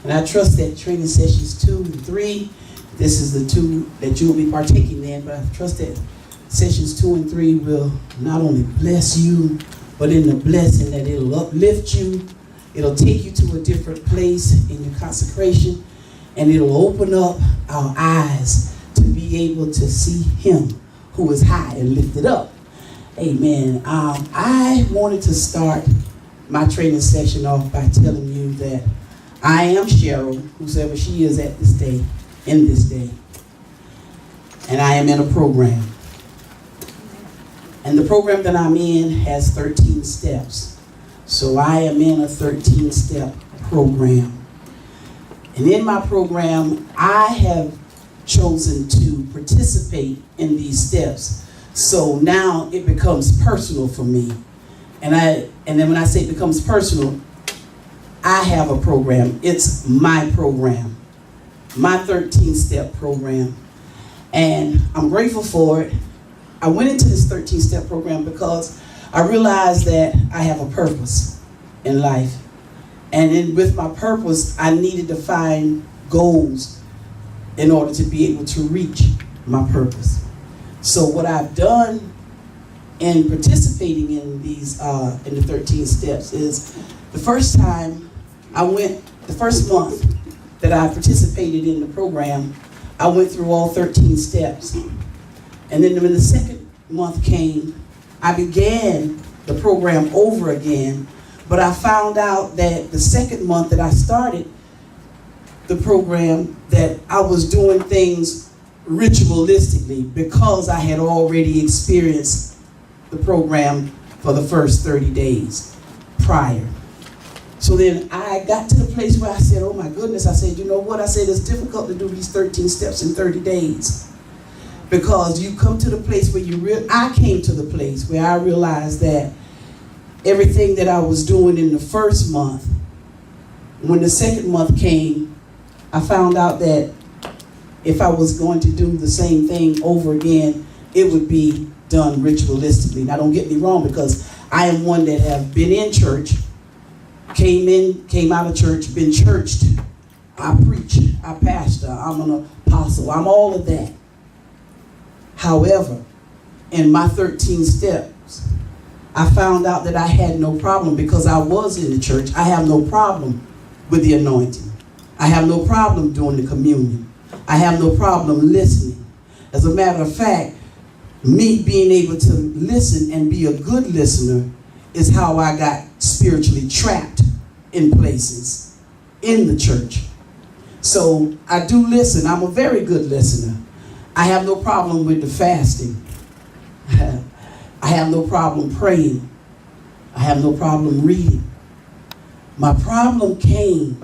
And I trust that training sessions 2 and 3, this is the 2 that you will be partaking in, but I trust that sessions 2 and 3 will not only bless you, but in the blessing that it'll uplift you, it'll take you to a different place in your consecration, and it'll open up our eyes to be able to see Him who is high and lifted up. Amen. I wanted to start my training session off by telling you that I am Cheryl, whosoever she is at this day, in this day. And I am in a program. And the program that I'm in has 13 steps. So I am in a 13-step program. And in my program, I have chosen to participate in these steps. So now it becomes personal for me. And then when I say it becomes personal, I have a program. It's my program, my 13-step program. And I'm grateful for it. I went into this 13-step program because I realized that I have a purpose in life. And with my purpose, I needed to find goals in order to be able to reach my purpose. So what I've done in participating in these in the 13 steps is the first month that I participated in the program, I went through all 13 steps. And then when the second month came, I began the program over again, but I found out that the second month that I started the program that I was doing things ritualistically because I had already experienced the program for the first 30 days prior. So then I got to the place where I said, oh my goodness, I said, you know what? I said, it's difficult to do these 13 steps in 30 days. Because you come to the place where I came to the place where I realized that everything that I was doing in the first month, when the second month came, I found out that if I was going to do the same thing over again, it would be done ritualistically. Now don't get me wrong, because I am one that have been in church, came out of church, been churched, I preach, I pastor, I'm an apostle, I'm all of that. However, in my 13 steps, I found out that I had no problem because I was in the church. I have no problem with the anointing. I have no problem doing the communion. I have no problem listening. As a matter of fact, me being able to listen and be a good listener is how I got spiritually trapped in places in the church. So I do listen. I'm a very good listener. I have no problem with the fasting. I have no problem praying. I have no problem reading. My problem came,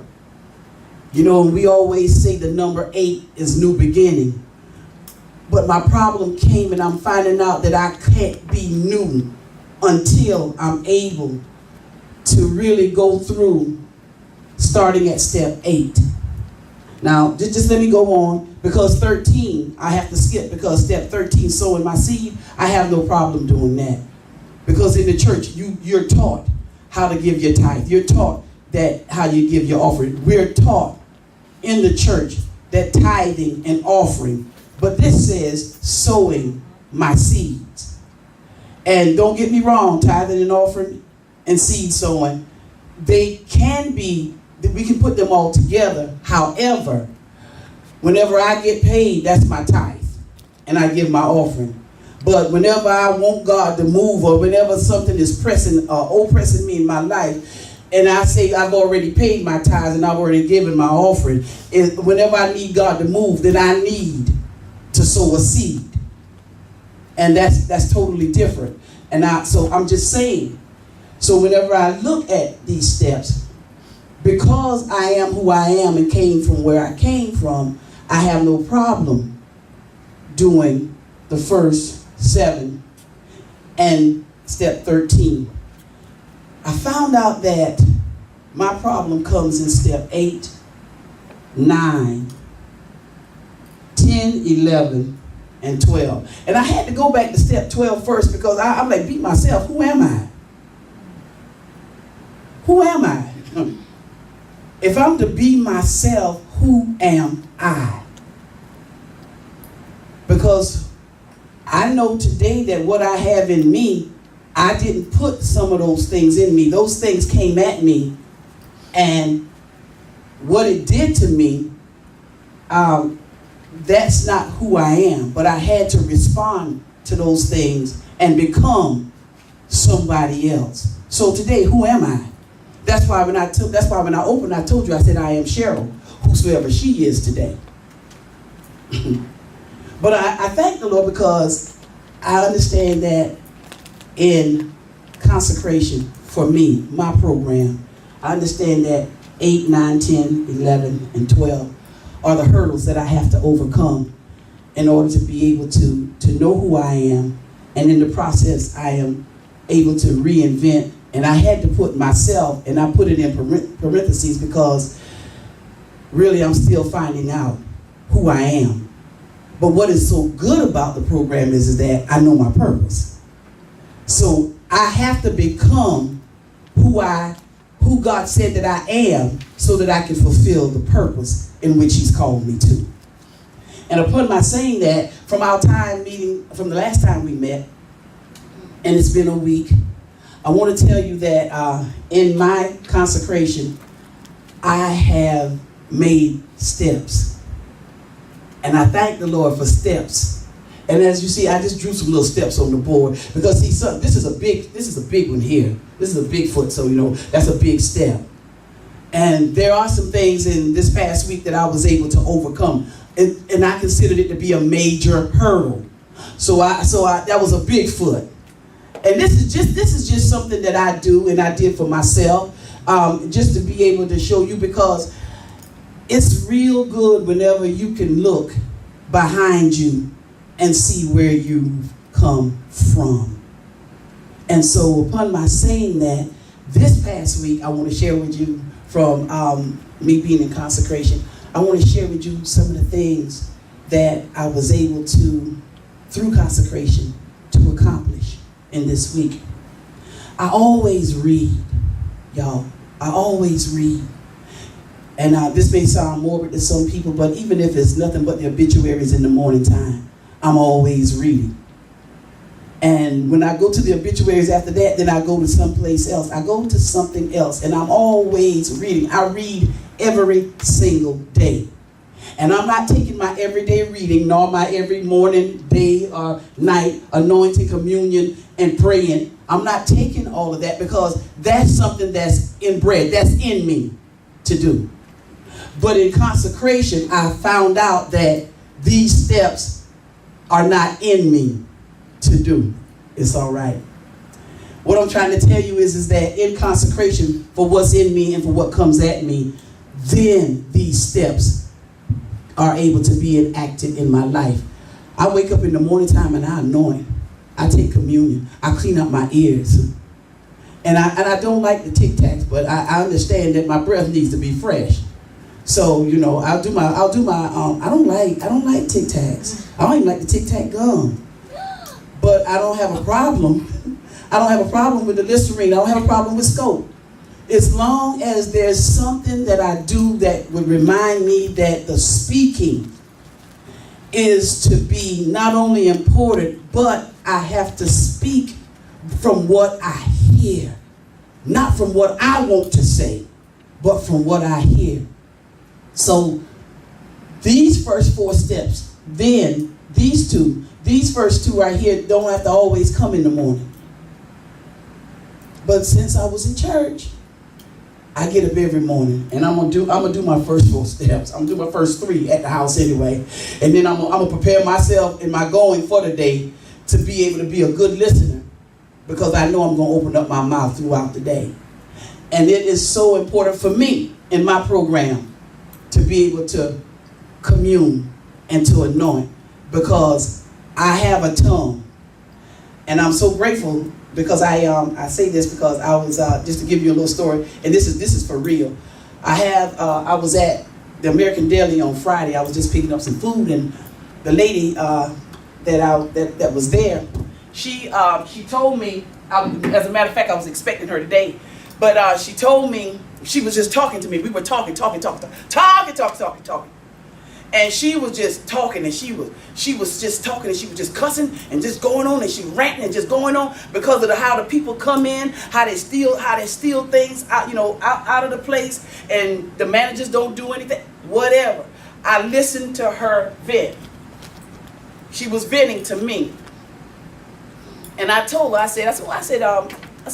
we always say the number 8 is new beginning. But my problem came, and I'm finding out that I can't be new until I'm able to really go through starting at step 8. Now, just let me go on, because 13, I have to skip, because step 13, sowing my seed, I have no problem doing that. Because in the church, you're taught how to give your tithe. You're taught that how you give your offering. We're taught in the church that tithing and offering, but this says sowing my seeds. And don't get me wrong, tithing and offering and seed sowing, they can be, we can put them all together. However, whenever I get paid, that's my tithe, and I give my offering. But whenever I want God to move, or whenever something is oppressing me in my life, and I say I've already paid my tithes and I've already given my offering, whenever I need God to move, then I need to sow a seed. And that's totally different. So I'm just saying, so whenever I look at these steps, because I am who I am and came from where I came from, I have no problem doing the first 7 and step 13. I found out that my problem comes in step 8, 9, 10, 11, and 12. And I had to go back to step 12 first, because I'm like, beat myself. Who am I? Who am I? If I'm to be myself, who am I? Because I know today that what I have in me, I didn't put some of those things in me. Those things came at me, and what it did to me, that's not who I am. But I had to respond to those things and become somebody else. So today, who am I? That's why when I opened, I told you, I said, I am Cheryl, whosoever she is today. But I thank the Lord because I understand that in consecration for me, my program, I understand that 8, 9, 10, 11, and 12 are the hurdles that I have to overcome in order to be able to know who I am. And in the process, I am able to reinvent. And I had to put myself, and I put it in parentheses because really I'm still finding out who I am. But what is so good about the program is that I know my purpose. So I have to become who God said that I am so that I can fulfill the purpose in which He's called me to. And upon my saying that, from our time meeting, from the last time we met, and it's been a week, I want to tell you that in my consecration, I have made steps. And I thank the Lord for steps. And as you see, I just drew some little steps on the board because see, this is a big one here. This is a big foot, so that's a big step. And there are some things in this past week that I was able to overcome, and I considered it to be a major hurdle. So that was a big foot. And this is just something that I do and I did for myself, just to be able to show you, because it's real good whenever you can look behind you and see where you've come from. And so upon my saying that, this past week, I want to share with you from me being in consecration, I want to share with you some of the things that I was able to, through consecration, to accomplish in this week. I always read, y'all. I always read. And this may sound morbid to some people, but even if it's nothing but the obituaries in the morning time, I'm always reading. And when I go to the obituaries after that, then I go to someplace else. I go to something else, and I'm always reading. I read every single day. And I'm not taking my everyday reading, nor my every morning, day, or night, anointing, communion, and praying. I'm not taking all of that because that's something that's inbred, that's in me to do. But in consecration, I found out that these steps are not in me to do. It's all right. What I'm trying to tell you is that in consecration for what's in me and for what comes at me, then these steps are able to be enacted in my life. I wake up in the morning time and I anoint. I take communion. I clean up my ears. And I don't like the Tic Tacs, but I understand that my breath needs to be fresh. So, I'll do my I don't like Tic Tacs. I don't even like the Tic Tac gum. But I don't have a problem. I don't have a problem with the Listerine. I don't have a problem with Scope. As long as there's something that I do that would remind me that the speaking is to be not only important, but I have to speak from what I hear. Not from what I want to say, but from what I hear. So these first 4 steps, then these first 2 right here don't have to always come in the morning. But since I was in church, I get up every morning and I'm gonna do my first 4 steps. I'm gonna do my first 3 at the house anyway. And then I'm gonna prepare myself in my going for the day to be able to be a good listener, because I know I'm gonna open up my mouth throughout the day. And it is so important for me in my program to be able to commune and to anoint, because I have a tongue. And I'm so grateful because I say this because I was just to give you a little story, and this is for real. I was at the American Deli on Friday. I was just picking up some food, and the lady that was there, she told me, as a matter of fact, I was expecting her today, but she told me she was just talking to me. We were talking. And she was just talking, and she was just talking, and she was just cussing and just going on, and she ranting and just going on because of how the people come in, how they steal things out, out of the place, and the managers don't do anything, whatever. I listened to her vent. She was venting to me, and I told her, I said,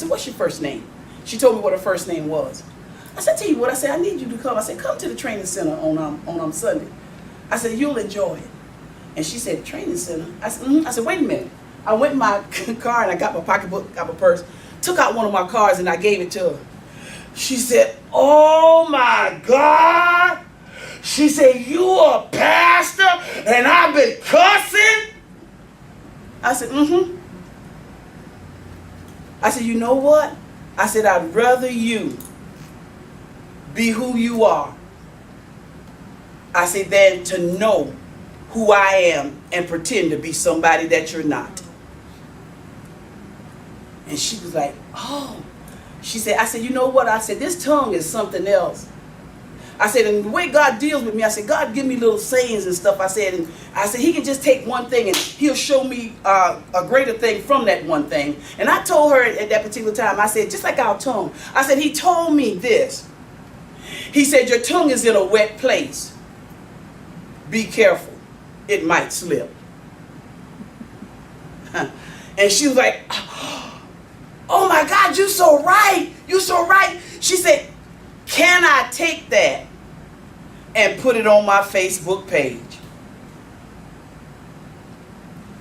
what's your first name? She told me what her first name was. I said, tell you what, I said, I need you to come. I said, come to the training center on Sunday. I said, you'll enjoy it. And she said, training center? I said, wait a minute. I went in my car and I got my pocketbook, got my purse, took out one of my cards and I gave it to her. She said, oh my God. She said, you a pastor and I've been cussing? I said, mm-hmm. I said, you know what? I said, I'd rather you be who you are, I said, than to know who I am and pretend to be somebody that you're not. And she was like, oh. She said, I said, you know what? I said, this tongue is something else. I said, and the way God deals with me, I said, God give me little sayings and stuff. I said, he can just take one thing and he'll show me a greater thing from that one thing. And I told her at that particular time, I said, just like our tongue. I said, he told me this. He said, your tongue is in a wet place. Be careful. It might slip. And she was like, oh my God, you're so right. You're so right. She said, can I take that and put it on my Facebook page?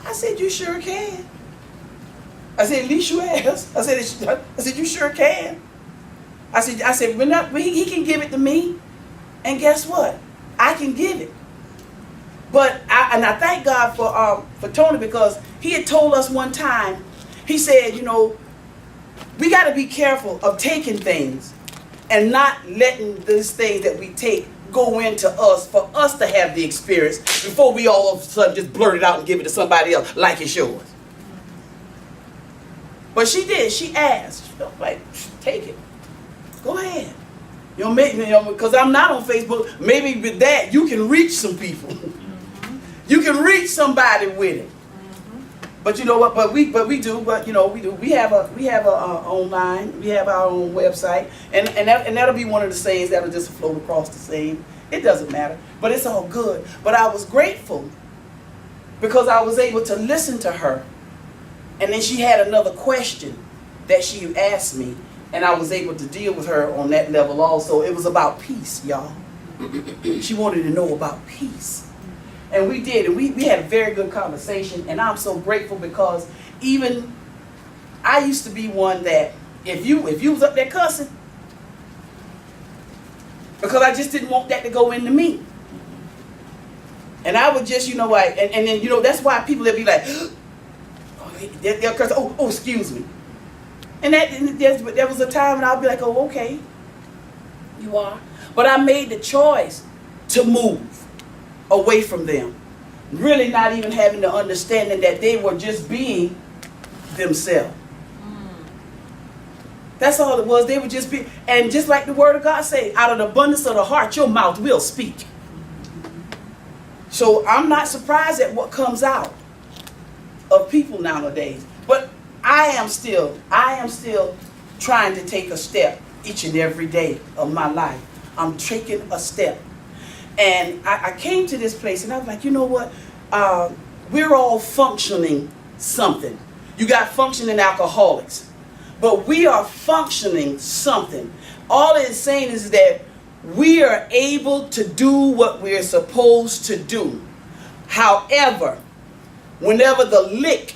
I said, you sure can. I said, at least you asked. I said, you sure can. I said, he can give it to me. And guess what? I can give it. But I thank God for Tony, because he had told us one time, he said, we got to be careful of taking things and not letting these things that we take go into us for us to have the experience before we all of a sudden just blurt it out and give it to somebody else like it's yours. But she did. She asked. She was like, take it. Go ahead. Because I'm not on Facebook. Maybe with that you can reach some people. You can reach somebody with it. But you know what? But we do. We have a online. We have our own website, and that'll be one of the sayings that'll just float across the same. It doesn't matter, but it's all good. But I was grateful because I was able to listen to her, and then she had another question that she asked me, and I was able to deal with her on that level also. It was about peace, y'all. She wanted to know about peace. And we did, and we had a very good conversation, and I'm so grateful because even I used to be one that if you was up there cussing, because I just didn't want that to go into me. And I would just, and then, that's why people would be like, they'll curse, oh, excuse me. And there was a time when I'll be like, oh, okay, you are. But I made the choice to move away from them, really not even having the understanding that they were just being themselves. That's all it was. They would just be, and just like the word of God say, out of the abundance of the heart, your mouth will speak. So I'm not surprised at what comes out of people nowadays. But I am still trying to take a step each and every day of my life. I'm taking a step. And I came to this place and I was like, you know what? We're all functioning something. You got functioning alcoholics. But we are functioning something. All it's saying is that we are able to do what we're supposed to do. However, whenever the lick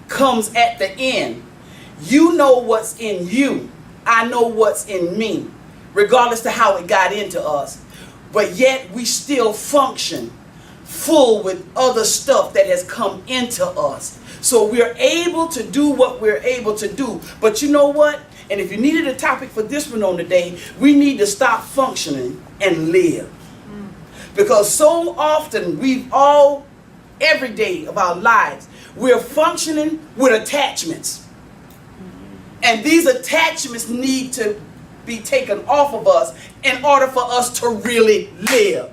comes at the end, you know what's in you. I know what's in me, regardless to how it got into us. But yet we still function full with other stuff that has come into us. So we're able to do what we're able to do. But you know what? And if you needed a topic for this one on today, we need to stop functioning and live. Because so often every day of our lives, we're functioning with attachments. And these attachments need to be taken off of us in order for us to really live.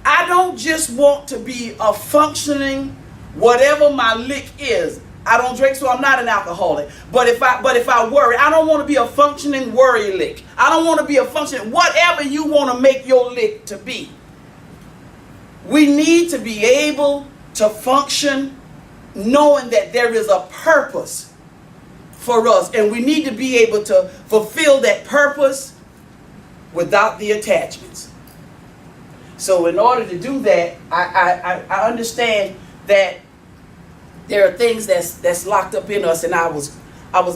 I don't just want to be a functioning, whatever my lick is. I don't drink, so I'm not an alcoholic. But if I worry, I don't want to be a functioning worry lick. I don't want to be a functioning, whatever you want to make your lick to be. We need to be able to function knowing that there is a purpose for us. And we need to be able to fulfill that purpose without the attachments. So in order to do that, I understand that there are things that's locked up in us. And I was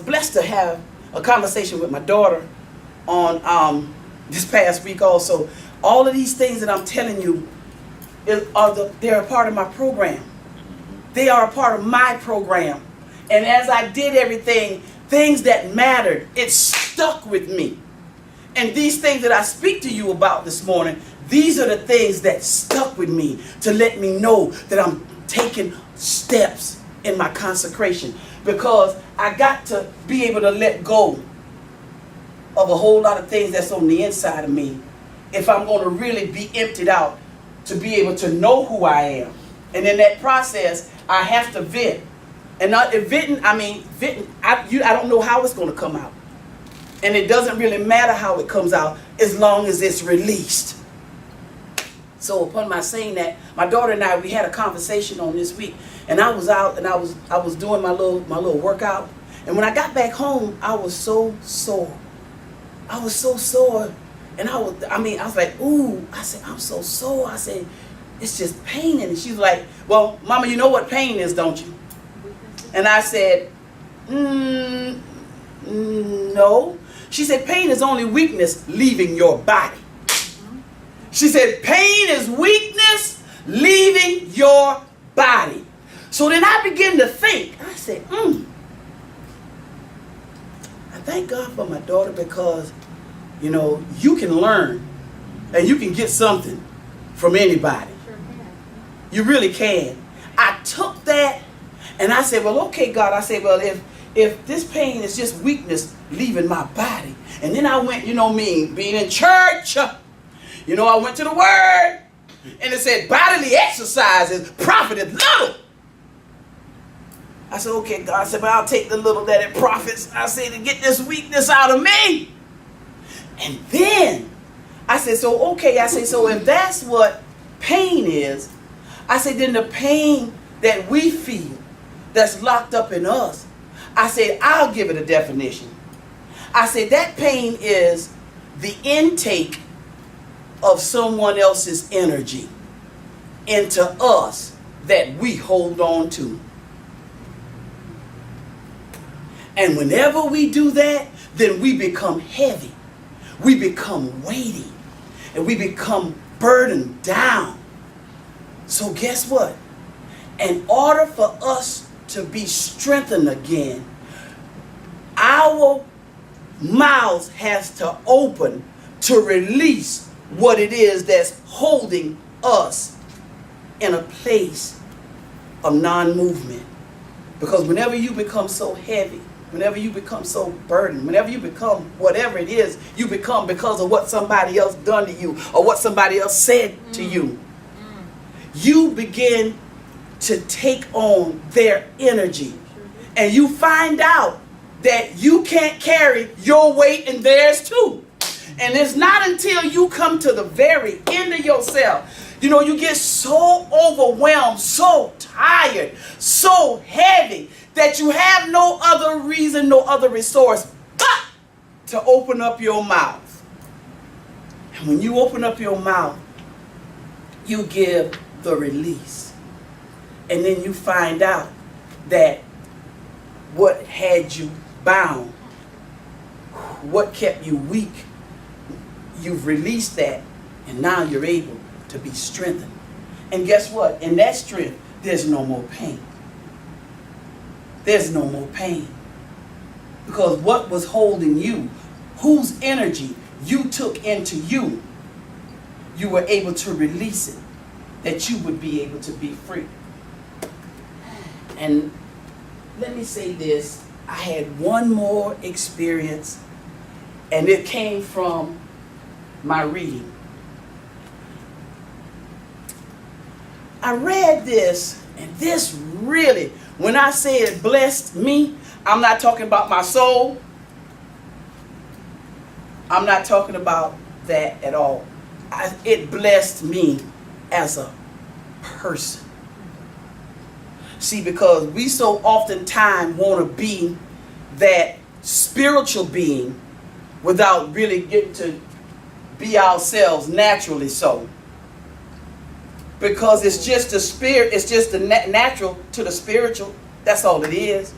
blessed to have a conversation with my daughter on this past week also. All of these things that I'm telling you, they're a part of my program. They are a part of my program. And as I did everything, things that mattered, it stuck with me. And these things that I speak to you about this morning, these are the things that stuck with me to let me know that I'm taking steps in my consecration. Because I got to be able to let go of a whole lot of things that's on the inside of me if I'm going to really be emptied out, to be able to know who I am. And in that process, I have to vent. And not venting, I don't know how it's going to come out. And it doesn't really matter how it comes out as long as it's released. So upon my saying that, my daughter and I, we had a conversation on this week. And I was out and I was doing my little workout. And when I got back home, I was so sore. I was so sore. And I was like, ooh, I said, I'm so sore. I said, it's just pain. And she's like, well, Mama, you know what pain is, don't you? And I said, no. She said, pain is only weakness leaving your body. She said, pain is weakness leaving your body. So then I began to think. I said, I thank God for my daughter, because you know, you can learn and you can get something from anybody. Sure can. You really can. I took that and I said, well, okay, God. I said, well, if this pain is just weakness leaving my body. And then I went, being in church, I went to the Word and it said bodily exercises profited little. I said, okay, God. I said, but I'll take the little that it profits. I said, to get this weakness out of me. And then I said, so if that's what pain is, I said, then the pain that we feel that's locked up in us, I said, I'll give it a definition. I said, that pain is the intake of someone else's energy into us that we hold on to. And whenever we do that, then we become heavy. We become weighty, and we become burdened down. So guess what? In order for us to be strengthened again, our mouths has to open to release what it is that's holding us in a place of non-movement. Because whenever you become so heavy, whenever you become so burdened, whenever you become whatever it is, you become because of what somebody else done to you or what somebody else said to you. You begin to take on their energy. And you find out that you can't carry your weight and theirs too. And it's not until you come to the very end of yourself, you get so overwhelmed, so tired, so heavy, that you have no other reason, no other resource but to open up your mouth. And when you open up your mouth, you give the release. And then you find out that what had you bound, what kept you weak, you've released that, and now you're able to be strengthened. And guess what? In that strength, there's no more pain. There's no more pain. Because what was holding you, whose energy you took into you, you were able to release it, that you would be able to be free. And let me say this, I had one more experience And it came from my reading. I read this, and this really, when I say it blessed me, I'm not talking about my soul. I'm not talking about that at all. It blessed me as a person. See, because we so oftentimes want to be that spiritual being without really getting to be ourselves naturally so. Because it's just the spirit, it's just the natural to the spiritual. That's all it is.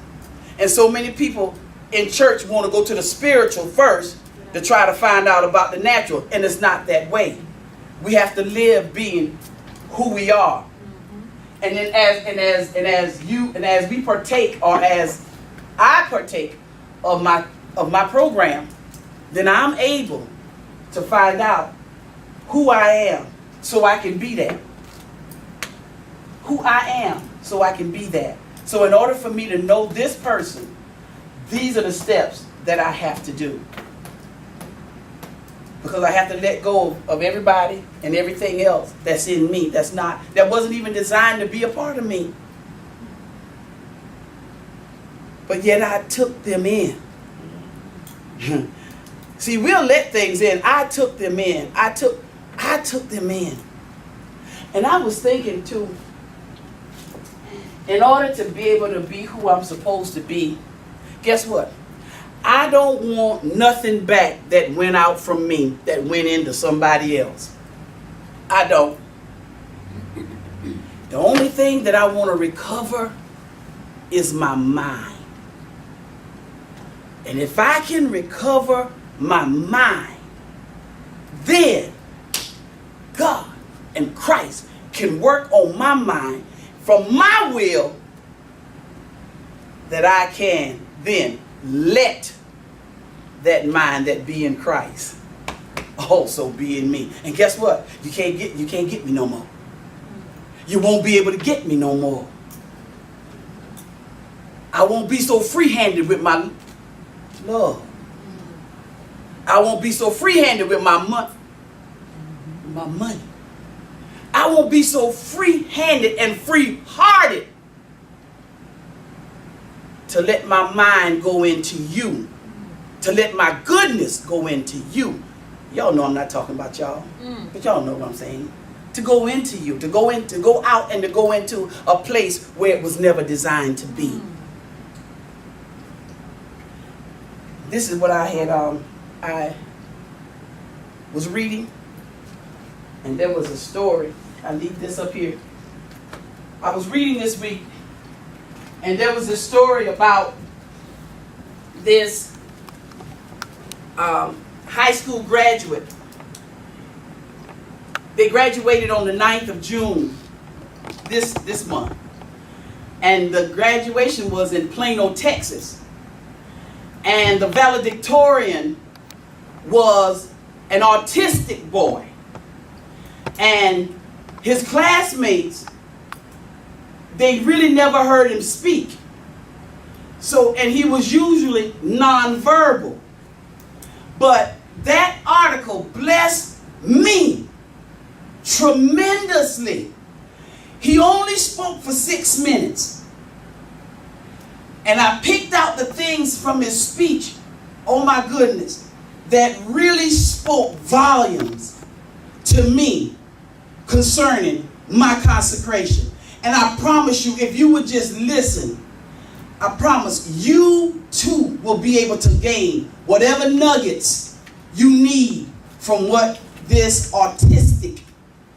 And so many people in church want to go to the spiritual first to try to find out about the natural, and it's not that way. We have to live being who we are. And then as we partake, or as I partake of my program, then I'm able to find out who I am so I can be that. Who I am so I can be that. So in order for me to know this person, these are the steps that I have to do. Because I have to let go of everybody and everything else that's in me that wasn't even designed to be a part of me. But yet I took them in. See, we'll let things in. I took them in. I took them in. And I was thinking too, in order to be able to be who I'm supposed to be, guess what? I don't want nothing back that went out from me, that went into somebody else. I don't. The only thing that I want to recover is my mind. And if I can recover my mind, then God and Christ can work on my mind from my will, that I can then let that mind that be in Christ also be in me. And guess what? You can't get me no more. You won't be able to get me no more. I won't be so free-handed with my love. I won't be so free-handed with my money. I won't be so free-handed and free-hearted to let my mind go into you, to let my goodness go into you. Y'all know I'm not talking about y'all, but y'all know what I'm saying. To go into you, to go out and to go into a place where it was never designed to be. This is what I was reading, and there was a story. I leave this up here. I was reading this week, and there was a story about this high school graduate. They graduated on the 9th of June this month. And the graduation was in Plano, Texas. And the valedictorian was an autistic boy. And his classmates, they really never heard him speak. And he was usually nonverbal. But that article blessed me tremendously. He only spoke for 6 minutes. And I picked out the things from his speech, oh my goodness, that really spoke volumes to me concerning my consecration. And I promise you, if you would just listen, I promise you too will be able to gain whatever nuggets you need from what this autistic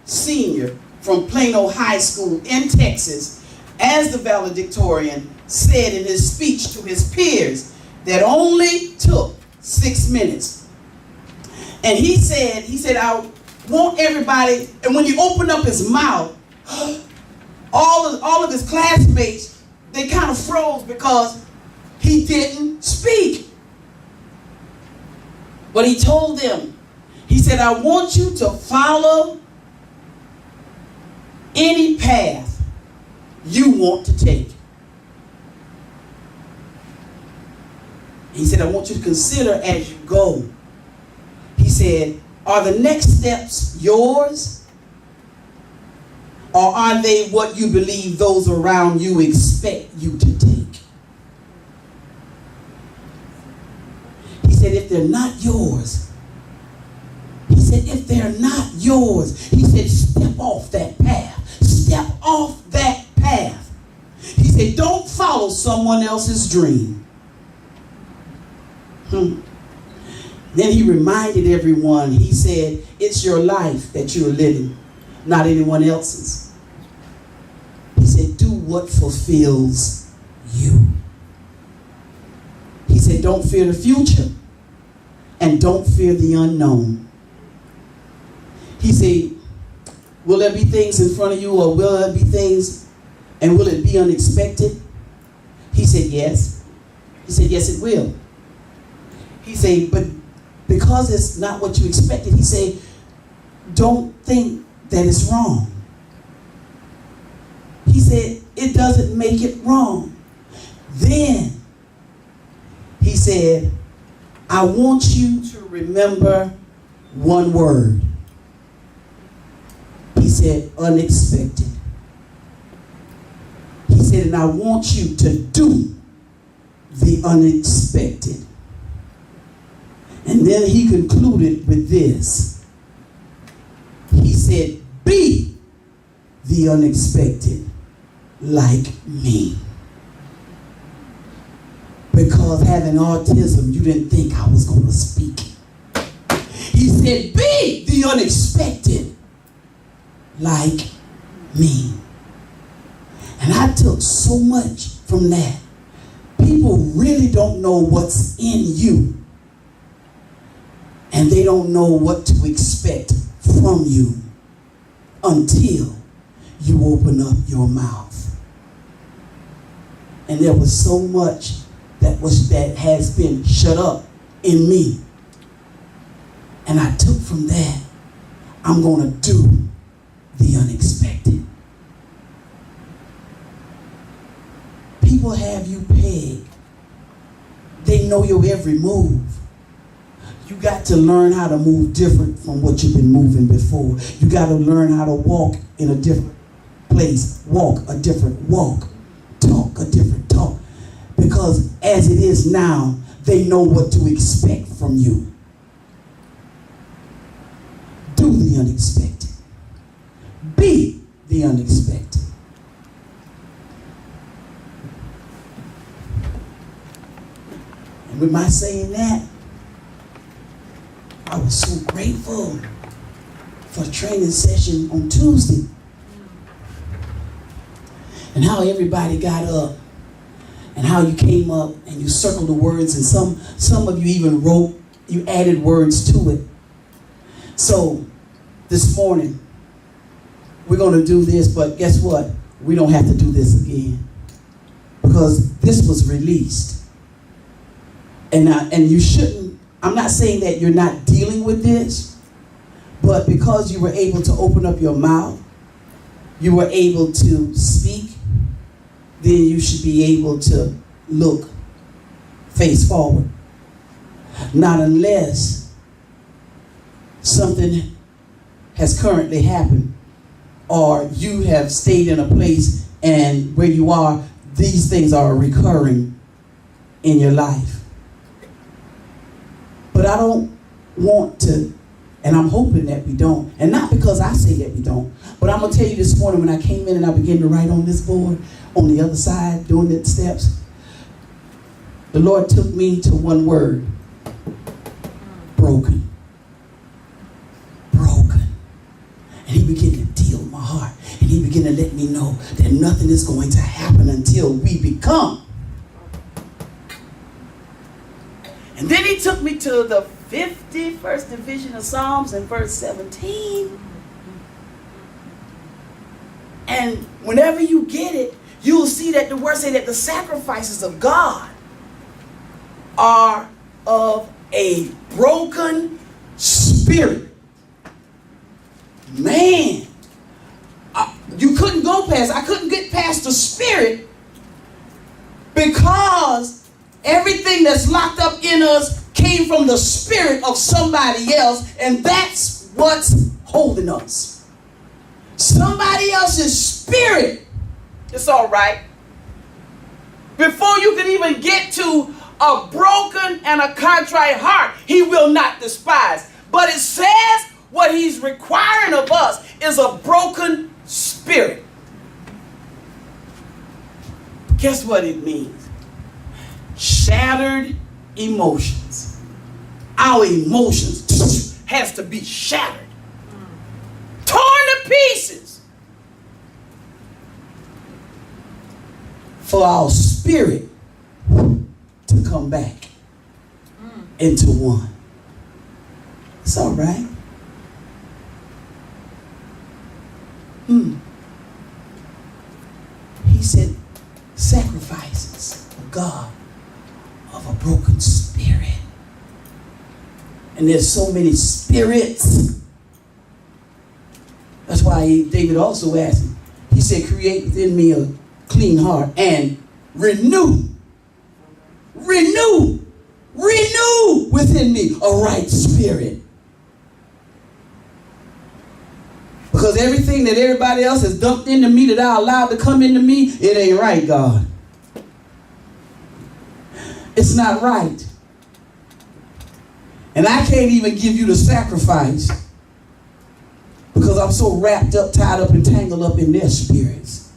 senior from Plano High School in Texas, as the valedictorian, said in his speech to his peers that only took 6 minutes. And he said, I want everybody, and when he opened up his mouth, all of his classmates, they kind of froze because he didn't speak. But he told them, he said, I want you to follow any path you want to take. He said, I want you to consider as you go said, are the next steps yours? Or are they what you believe those around you expect you to take? He said, if they're not yours, he said, if they're not yours, he said, step off that path. Step off that path. He said, don't follow someone else's dream. Then he reminded everyone, he said, it's your life that you're living, not anyone else's. He said, do what fulfills you. He said, don't fear the future and don't fear the unknown. He said, will there be things in front of you, or will there be things, and will it be unexpected? He said, yes. He said, yes, it will. He said, but because it's not what you expected, he said, don't think that it's wrong. He said, it doesn't make it wrong. Then he said, I want you to remember one word. He said, unexpected. He said, and I want you to do the unexpected. And then he concluded with this. He said, be the unexpected like me. Because having autism, you didn't think I was going to speak. He said, be the unexpected like me. And I took so much from that. People really don't know what's in you. And they don't know what to expect from you until you open up your mouth. And there was so much that has been shut up in me. And I took from that, I'm going to do the unexpected. People have you pegged. They know your every move. You got to learn how to move different from what you've been moving before. You got to learn how to walk in a different place, walk a different walk, talk a different talk. Because as it is now, they know what to expect from you. Do the unexpected. Be the unexpected. And with my saying that, I was so grateful for a training session on Tuesday. And how everybody got up. And how you came up and you circled the words. And some of you even wrote, you added words to it. So this morning, we're going to do this. But guess what? We don't have to do this again. Because this was released. And you shouldn't. I'm not saying that you're not dealing with this, but because you were able to open up your mouth, you were able to speak, then you should be able to look face forward. Not unless something has currently happened, or you have stayed in a place and where you are, these things are recurring in your life. But I don't want to, and I'm hoping that we don't, and not because I say that we don't, but I'm going to tell you this morning when I came in and I began to write on this board, on the other side, doing the steps, the Lord took me to one word: broken. Broken. And he began to deal with my heart, and he began to let me know that nothing is going to happen until we become. And then he took me to the 51st division of Psalms in verse 17. And whenever you get it, you'll see that the word say that the sacrifices of God are of a broken spirit. Man, you couldn't go past, I couldn't get past the spirit, because everything that's locked up in us can't came from the spirit of somebody else, and that's what's holding us. Somebody else's spirit. It's all right. Before you can even get to a broken and a contrite heart, he will not despise. But it says what he's requiring of us is a broken spirit. Guess what it means? Shattered emotions. Our emotions has to be shattered, torn to pieces, for our spirit to come back into one. It's all right. He said, sacrifices of God of a broken spirit. And there's so many spirits. That's why David also asked him. He said, create within me a clean heart and renew within me a right spirit. Because everything that everybody else has dumped into me that I allowed to come into me, it ain't right, God. It's not right. And I can't even give you the sacrifice because I'm so wrapped up, tied up, and tangled up in their spirits.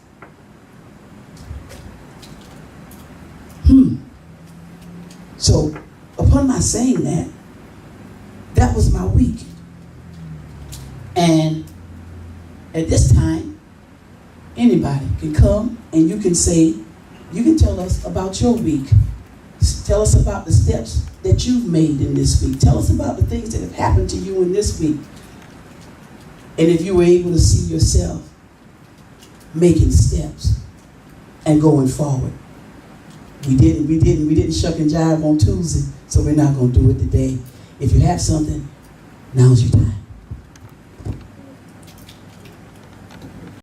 So, upon my saying that, that was my week. And at this time, anybody can come and you can say, you can tell us about your week. Tell us about the steps that you've made in this week. Tell us about the things that have happened to you in this week. And if you were able to see yourself making steps and going forward. We didn't shuck and jive on Tuesday, so we're not going to do it today. If you have something, now's your time.